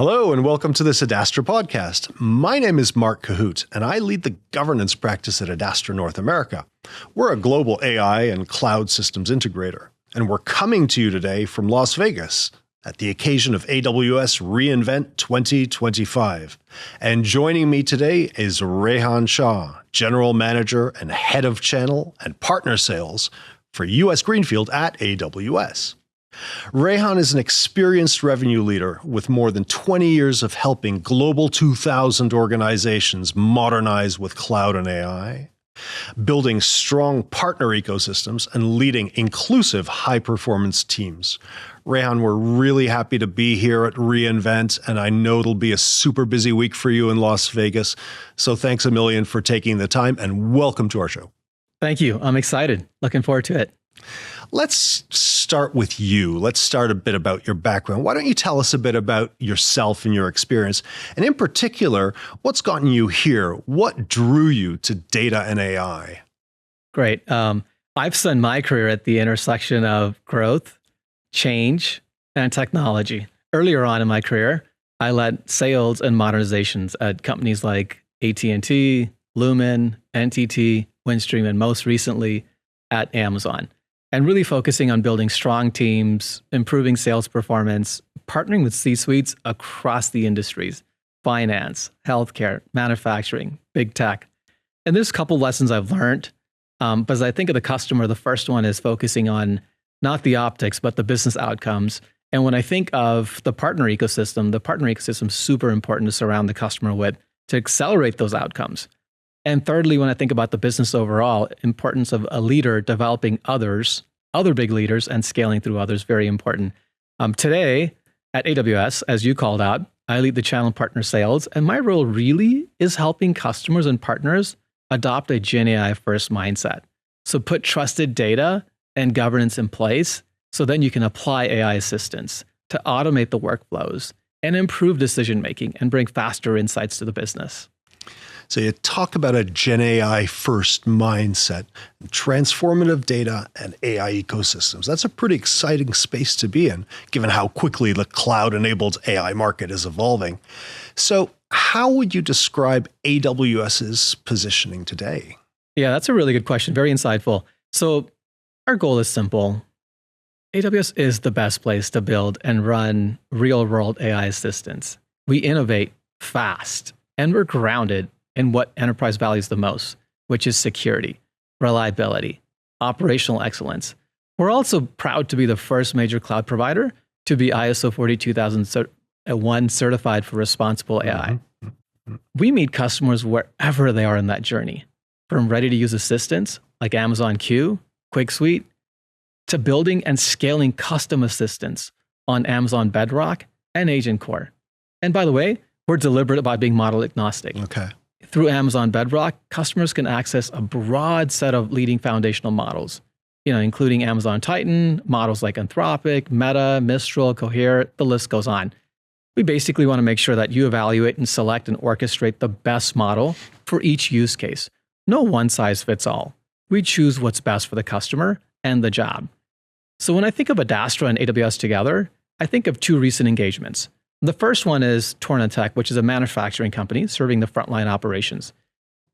Hello and welcome to this Adastra podcast. My name is Mark Cahoot and I lead the governance practice at Adastra North America. We're a global AI and cloud systems integrator, and we're coming to you today from Las Vegas at the occasion of AWS reInvent 2025. And joining me today is Rehan Shah, General Manager and Head of Channel and Partner Sales for US Greenfield at AWS. Rehan is an experienced revenue leader with more than 20 years of helping Global 2000 organizations modernize with cloud and AI, building strong partner ecosystems, and leading inclusive high-performance teams. Rehan, we're really happy to be here at reInvent, and I know it'll be a super busy week for you in Las Vegas. So thanks a million for taking the time, and welcome to our show. Thank you. I'm excited. Looking forward to it. Let's start with you. Let's start a bit about your background. Why don't you tell us a bit about yourself and your experience? And in particular, what's gotten you here? What drew you to data and AI? Great. I've spent my career at the intersection of growth, change, and technology. Earlier on in my career, I led sales and modernizations at companies like AT&T, Lumen, NTT, Windstream, and most recently at Amazon. And really focusing on building strong teams, improving sales performance, partnering with C-suites across the industries, finance, healthcare, manufacturing, big tech. And there's a couple lessons I've learned. But as I think of the customer, the first one is focusing on not the optics, but the business outcomes. And when I think of the partner ecosystem is super important to surround the customer with to accelerate those outcomes. And thirdly, when I think about the business overall, importance of a leader developing other big leaders and scaling through others, very important. Today at AWS, as you called out, I lead the channel partner sales, and my role really is helping customers and partners adopt a Gen AI first mindset. So put trusted data and governance in place, so then you can apply AI assistance to automate the workflows and improve decision-making and bring faster insights to the business. So you talk about a Gen AI first mindset, transformative data and AI ecosystems. That's a pretty exciting space to be in, given how quickly the cloud-enabled AI market is evolving. So how would you describe AWS's positioning today? Yeah, that's a really good question. Very insightful. So our goal is simple. AWS is the best place to build and run real-world AI assistants. We innovate fast, and we're grounded in what enterprise values the most, which is security, reliability, operational excellence. We're also proud to be the first major cloud provider to be ISO 42001 certified for responsible AI. We meet customers wherever they are in that journey, from ready-to-use assistants like Amazon Q, Quick Suite, to building and scaling custom assistants on Amazon Bedrock and Agent Core. And by the way, we're deliberate about being model agnostic. Okay. Through Amazon Bedrock, customers can access a broad set of leading foundational models, including Amazon Titan, models like Anthropic, Meta, Mistral, Cohere, the list goes on. We basically want to make sure that you evaluate and select and orchestrate the best model for each use case. No one size fits all. We choose what's best for the customer and the job. So when I think of Adastra and AWS together, I think of two recent engagements. The first one is Tornatech, which is a manufacturing company serving the frontline operations.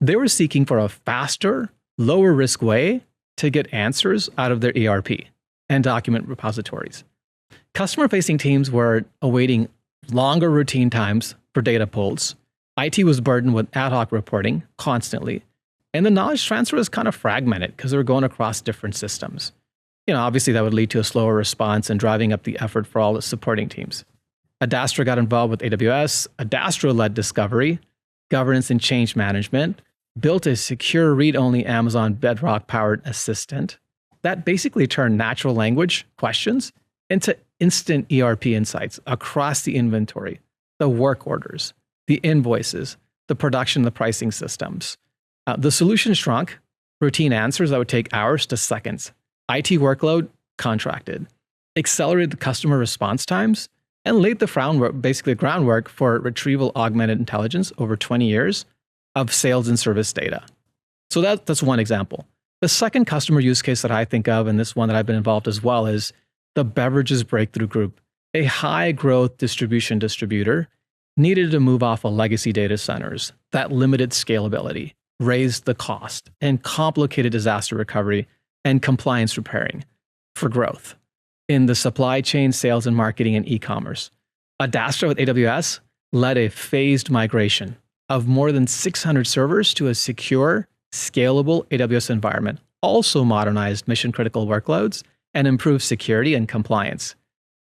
They were seeking for a faster, lower risk way to get answers out of their ERP and document repositories. Customer-facing teams were awaiting longer routine times for data pulls. IT was burdened with ad hoc reporting constantly. And the knowledge transfer was kind of fragmented because they were going across different systems. Obviously that would lead to a slower response and driving up the effort for all the supporting teams. Adastra got involved with AWS. Adastra led discovery, governance, and change management, built a secure read-only Amazon Bedrock-powered assistant that basically turned natural language questions into instant ERP insights across the inventory, the work orders, the invoices, the production, the pricing systems. The solution shrunk routine answers that would take hours to seconds. IT workload contracted, accelerated the customer response times, and laid the groundwork for retrieval augmented intelligence over 20 years of sales and service data. So that's one example. The second customer use case that I think of, and this one that I've been involved as well, is the beverages breakthrough group. a high growth distribution distributor needed to move off of legacy data centers that limited scalability, raised the cost, and complicated disaster recovery and compliance repairing for growth in the supply chain, sales and marketing, and e-commerce. Adastra with AWS led a phased migration of more than 600 servers to a secure, scalable AWS environment, also modernized mission-critical workloads and improved security and compliance.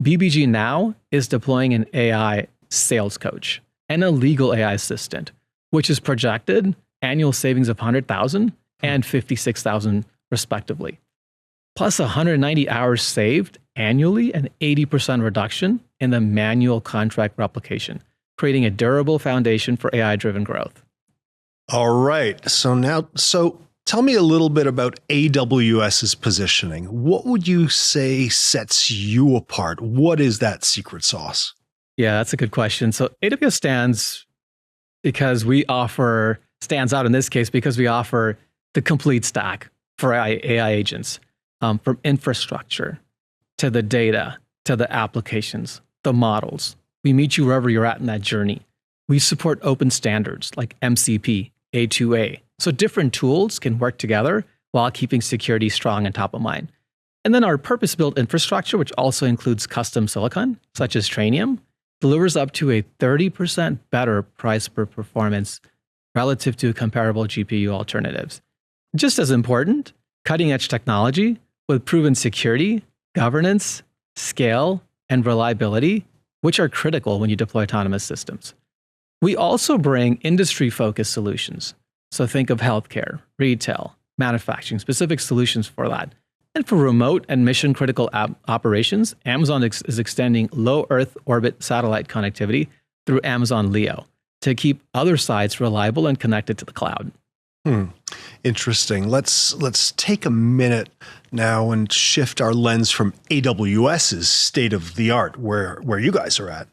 BBG now is deploying an AI sales coach and a legal AI assistant, which is projected annual savings of 100,000 and 56,000 respectively, plus 190 hours saved annually and 80% reduction in the manual contract replication, creating a durable foundation for AI-driven growth. All right. So tell me a little bit about AWS's positioning. What would you say sets you apart? What is that secret sauce? Yeah, that's a good question. So AWS stands out in this case because we offer the complete stack for AI agents, from infrastructure to the data, to the applications, the models. We meet you wherever you're at in that journey. We support open standards like MCP, A2A. So different tools can work together while keeping security strong and top of mind. And then our purpose-built infrastructure, which also includes custom silicon, such as Trainium, delivers up to a 30% better price per performance relative to comparable GPU alternatives. Just as important, cutting-edge technology with proven security, governance, scale, and reliability, which are critical when you deploy autonomous systems. We also bring industry-focused solutions. So think of healthcare, retail, manufacturing, specific solutions for that. And for remote and mission-critical operations, Amazon is extending low Earth orbit satellite connectivity through Amazon Leo to keep other sites reliable and connected to the cloud. Interesting. Let's take a minute now and shift our lens from AWS's state of the art, where you guys are at,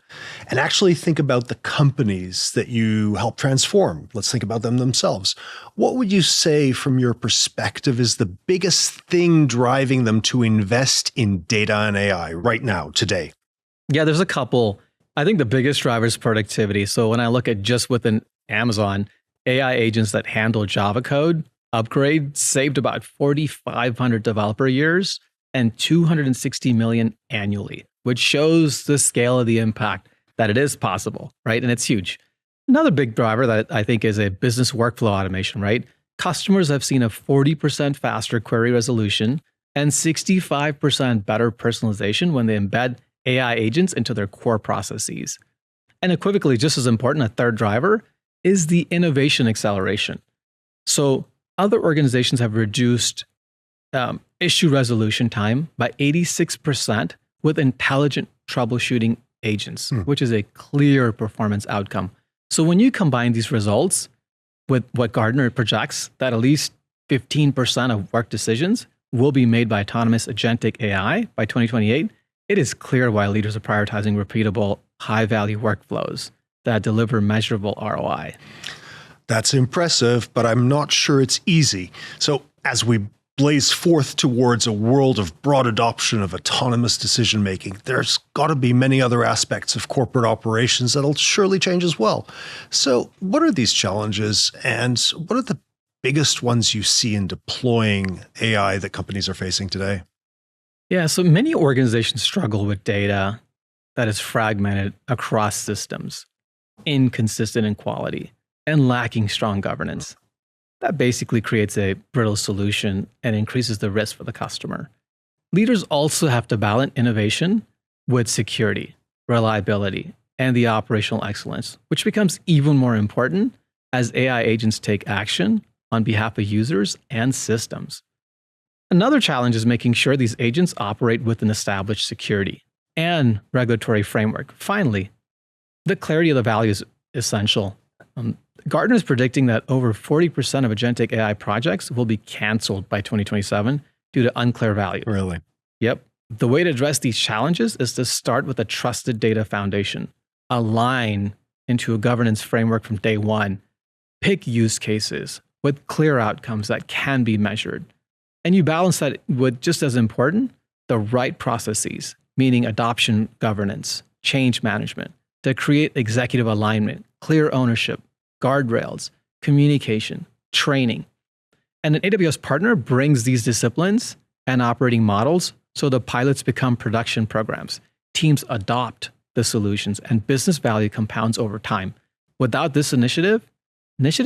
and actually think about the companies that you help transform. Let's think about them themselves. What would you say from your perspective is the biggest thing driving them to invest in data and AI right now, today? Yeah, there's a couple. I think the biggest driver is productivity. So when I look at just within Amazon, AI agents that handle Java code upgrade saved about 4,500 developer years and 260 million annually, which shows the scale of the impact that it is possible, right? And it's huge. Another big driver that I think is a business workflow automation, right? Customers have seen a 40% faster query resolution and 65% better personalization when they embed AI agents into their core processes. And equivocally, just as important, a third driver is the innovation acceleration. So other organizations have reduced issue resolution time by 86% with intelligent troubleshooting agents, which is a clear performance outcome. So when you combine these results with what Gartner projects, that at least 15% of work decisions will be made by autonomous agentic AI by 2028, it is clear why leaders are prioritizing repeatable, high-value workflows that deliver measurable ROI. That's impressive, but I'm not sure it's easy. So as we blaze forth towards a world of broad adoption of autonomous decision-making, there's got to be many other aspects of corporate operations that'll surely change as well. So what are these challenges, and what are the biggest ones you see in deploying AI that companies are facing today? Yeah, so many organizations struggle with data that is fragmented across systems, inconsistent in quality, and lacking strong governance. That basically creates a brittle solution and increases the risk for the customer. Leaders also have to balance innovation with security, reliability, and the operational excellence, which becomes even more important as AI agents take action on behalf of users and systems. Another challenge is making sure these agents operate with an established security and regulatory framework. Finally, the clarity of the value is essential. Gartner is predicting that over 40% of agentic AI projects will be canceled by 2027 due to unclear value. Really? Yep. The way to address these challenges is to start with a trusted data foundation, align into a governance framework from day one, pick use cases with clear outcomes that can be measured. And you balance that with, just as important, the right processes, meaning adoption governance, change management, to create executive alignment, clear ownership, guardrails, communication, training. And an AWS partner brings these disciplines and operating models so the pilots become production programs. Teams adopt the solutions and business value compounds over time. Without this initiative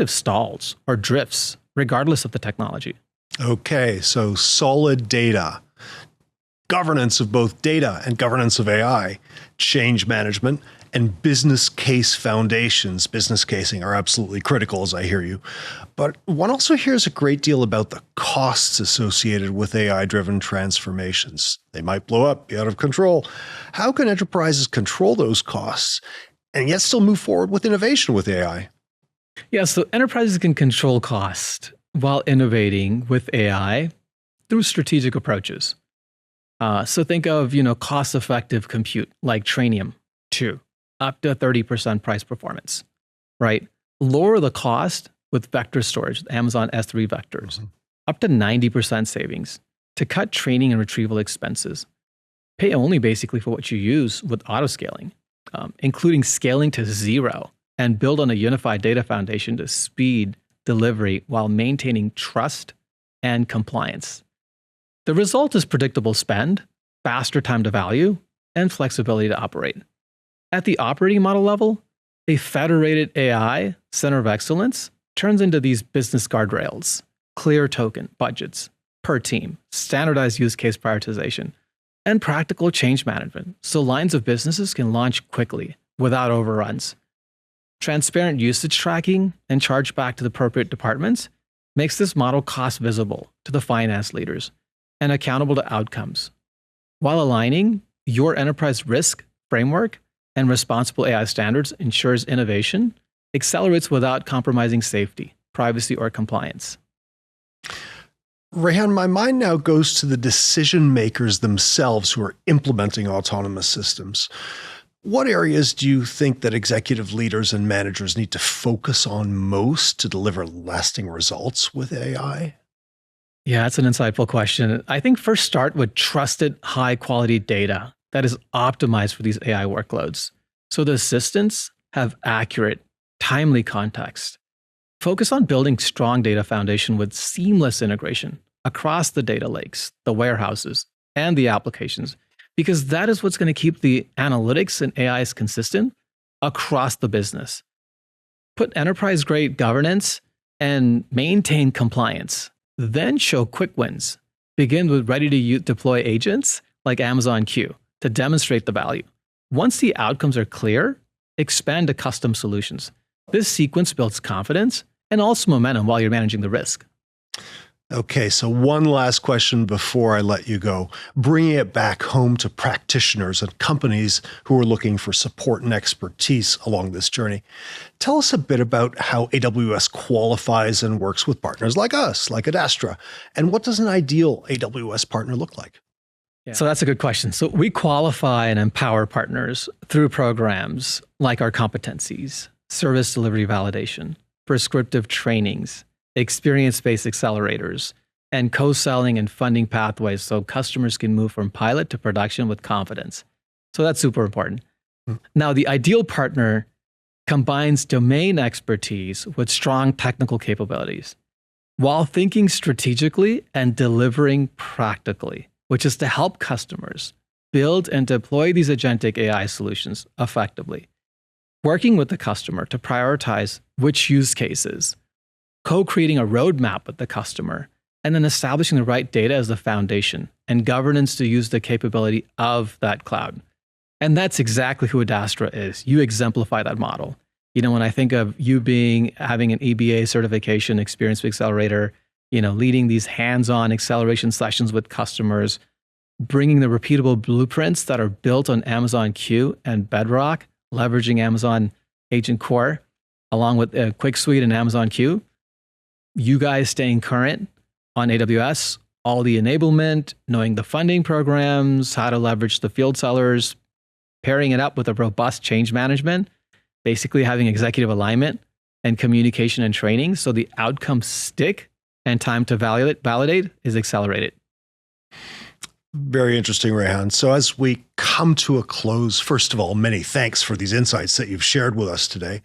stalls or drifts, regardless of the technology. Okay, so solid data, governance of both data and governance of AI, change management, and business case foundations. Business casing are absolutely critical, as I hear you. But one also hears a great deal about the costs associated with AI-driven transformations. They might blow up, be out of control. How can enterprises control those costs and yet still move forward with innovation with AI? Yeah, so enterprises can control cost while innovating with AI through strategic approaches. So think of, cost-effective compute like Trainium 2, up to 30% price performance, right? Lower the cost with vector storage, Amazon S3 vectors, up to 90% savings to cut training and retrieval expenses. Pay only basically for what you use with autoscaling, including scaling to 0 and build on a unified data foundation to speed delivery while maintaining trust and compliance. The result is predictable spend, faster time to value, and flexibility to operate. At the operating model level, a federated AI center of excellence turns into these business guardrails, clear token budgets per team, standardized use case prioritization, and practical change management so lines of businesses can launch quickly without overruns. Transparent usage tracking and charge back to the appropriate departments makes this model cost visible to the finance leaders and accountable to outcomes, while aligning your enterprise risk framework and responsible AI standards ensures innovation accelerates without compromising safety, privacy, or compliance. Rehan, my mind now goes to the decision makers themselves who are implementing autonomous systems. What areas do you think that executive leaders and managers need to focus on most to deliver lasting results with AI? Yeah, that's an insightful question. I think first start with trusted, high-quality data that is optimized for these AI workloads. So the assistants have accurate, timely context. Focus on building strong data foundation with seamless integration across the data lakes, the warehouses, and the applications, because that is what's going to keep the analytics and AIs consistent across the business. Put enterprise-grade governance and maintain compliance. Then show quick wins. Begin with ready-to-deploy agents like Amazon Q to demonstrate the value. Once the outcomes are clear, expand to custom solutions. This sequence builds confidence and also momentum while you're managing the risk. Okay, so one last question before I let you go. Bringing it back home to practitioners and companies who are looking for support and expertise along this journey. Tell us a bit about how AWS qualifies and works with partners like us, like Adastra, and what does an ideal AWS partner look like? Yeah. So that's a good question. So we qualify and empower partners through programs like our competencies, service delivery validation, prescriptive trainings, experience-based accelerators, and co-selling and funding pathways so customers can move from pilot to production with confidence. So that's super important. Now, the ideal partner combines domain expertise with strong technical capabilities while thinking strategically and delivering practically, which is to help customers build and deploy these agentic AI solutions effectively. Working with the customer to prioritize which use cases, co-creating a roadmap with the customer, and then establishing the right data as the foundation and governance to use the capability of that cloud. And that's exactly who Adastra is. You exemplify that model. When I think of you having an EBA certification, experience accelerator, leading these hands-on acceleration sessions with customers, bringing the repeatable blueprints that are built on Amazon Q and Bedrock, leveraging Amazon Agent Core, along with Quick Suite and Amazon Q. You guys staying current on AWS, all the enablement, knowing the funding programs, how to leverage the field sellers, pairing it up with a robust change management, basically having executive alignment and communication and training so the outcomes stick and time to validate is accelerated. Very interesting, Rehan. So as we come to a close, first of all, many thanks for these insights that you've shared with us today.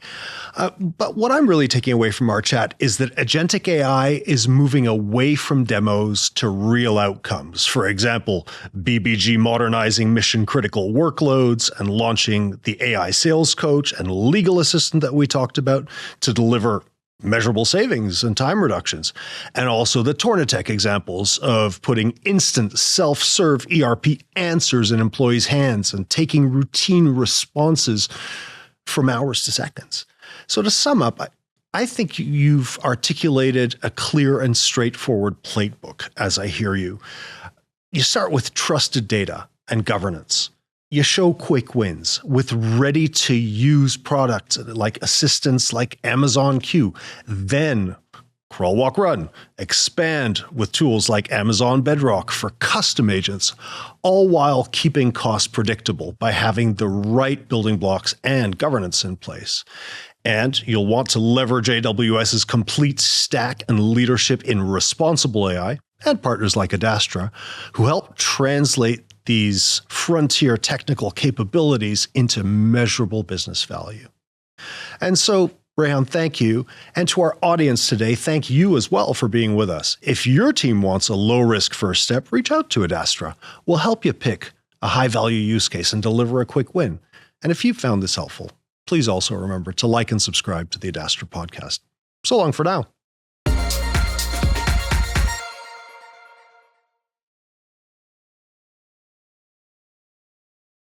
But what I'm really taking away from our chat is that agentic AI is moving away from demos to real outcomes. For example, BBG modernizing mission-critical workloads and launching the AI sales coach and legal assistant that we talked about to deliver measurable savings and time reductions, and also the Tornatech examples of putting instant self-serve ERP answers in employees' hands and taking routine responses from hours to seconds. So to sum up, I think you've articulated a clear and straightforward playbook as I hear you. You start with trusted data and governance. You show quick wins with ready-to-use products like assistants like Amazon Q. Then crawl, walk, run. Expand with tools like Amazon Bedrock for custom agents, all while keeping costs predictable by having the right building blocks and governance in place. And you'll want to leverage AWS's complete stack and leadership in responsible AI and partners like Adastra, who help translate these frontier technical capabilities into measurable business value. And so, Rehan, thank you. And to our audience today, thank you as well for being with us. If your team wants a low-risk first step, reach out to Adastra. We'll help you pick a high-value use case and deliver a quick win. And if you found this helpful, please also remember to like and subscribe to the Adastra podcast. So long for now.